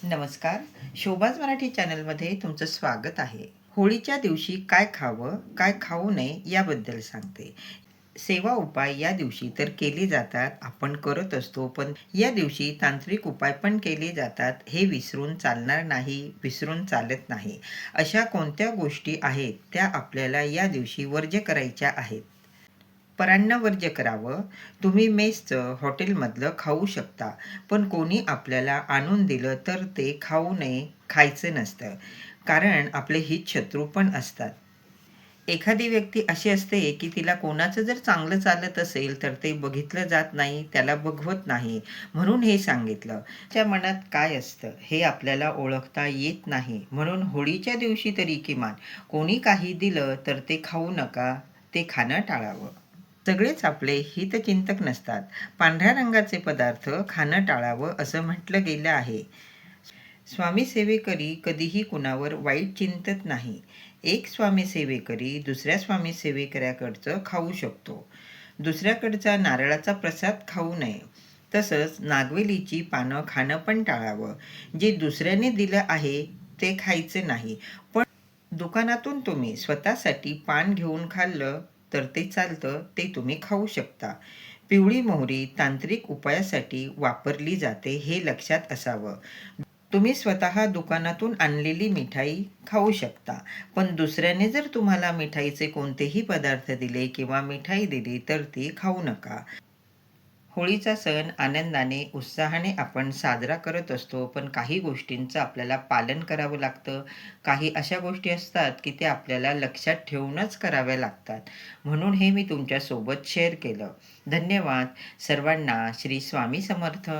नमस्कार. शोभाज मराठी चॅनलमध्ये तुमचं स्वागत आहे. होळीच्या दिवशी काय खावं, काय खाऊ नये याबद्दल सांगते. सेवा उपाय या दिवशी तर केले जातात, आपण करत असतो. पण या दिवशी तांत्रिक उपाय पण केले जातात, हे विसरून चालणार नाही, विसरून चालत नाही. अशा कोणत्या गोष्टी आहेत, त्या आपल्याला या दिवशी वर्ज्य करायच्या आहेत. परान्न वर्ज्य करावं. तुम्ही मेसचं, हॉटेलमधलं खाऊ शकता. पण कोणी आपल्याला आणून दिलं तर ते खाऊ नये, खायचं नसतं. कारण आपले हित शत्रू पण असतात. एखादी व्यक्ती अशी असते, की तिला कोणाचं जर चांगलं चालत असेल, तर ते बघितलं जात नाही, त्याला बघवत नाही. म्हणून हे सांगितलं. त्या मनात काय असतं, हे आपल्याला ओळखता येत नाही. म्हणून होळीच्या दिवशी तरी किमान कोणी काही दिलं, तर ते खाऊ नका, ते खाणं टाळावं. सगळेच आपले हितचिंतक नसतात. पांढऱ्या रंगाचे पदार्थ खाणं टाळावं असं म्हटलं गेलं आहे. स्वामी सेवेकरी कधीही कुणावर वाईट चिंतत नाही. एक स्वामी सेवेकरी दुसऱ्या स्वामी सेवेकऱ्याकडचं खाऊ शकतो. दुसऱ्याकडचा नारळाचा प्रसाद खाऊ नये. तसंच नागवेलीची पानं खाणं पण टाळावं. जे दुसऱ्याने दिलं आहे ते खायचे नाही. पण दुकानातून तुम्ही स्वतःसाठी पान घेऊन खाल्लं तर ते चालतं, ते तुम्ही खाऊ शकता. पिवळी मोहरी तांत्रिक उपायासाठी वापरली जाते, हे लक्षात असावं. तुम्ही स्वतः दुकानातून आणलेली मिठाई खाऊ शकता. पण दुसऱ्याने जर तुम्हाला मिठाईचे कोणतेही पदार्थ दिले किंवा मिठाई दिली तर ती खाऊ नका. होळीचा सण आनंदाने, उत्साहाने आपण साजरा करत असतो. पण काही गोष्टींचं आपल्याला पालन करावं लागतं. काही अशा गोष्टी असतात, की त्या आपल्याला लक्षात ठेवूनच कराव्या लागतात. म्हणून हे मी तुमच्यासोबत शेअर केलं. धन्यवाद. सर्वांना श्री स्वामी समर्थ.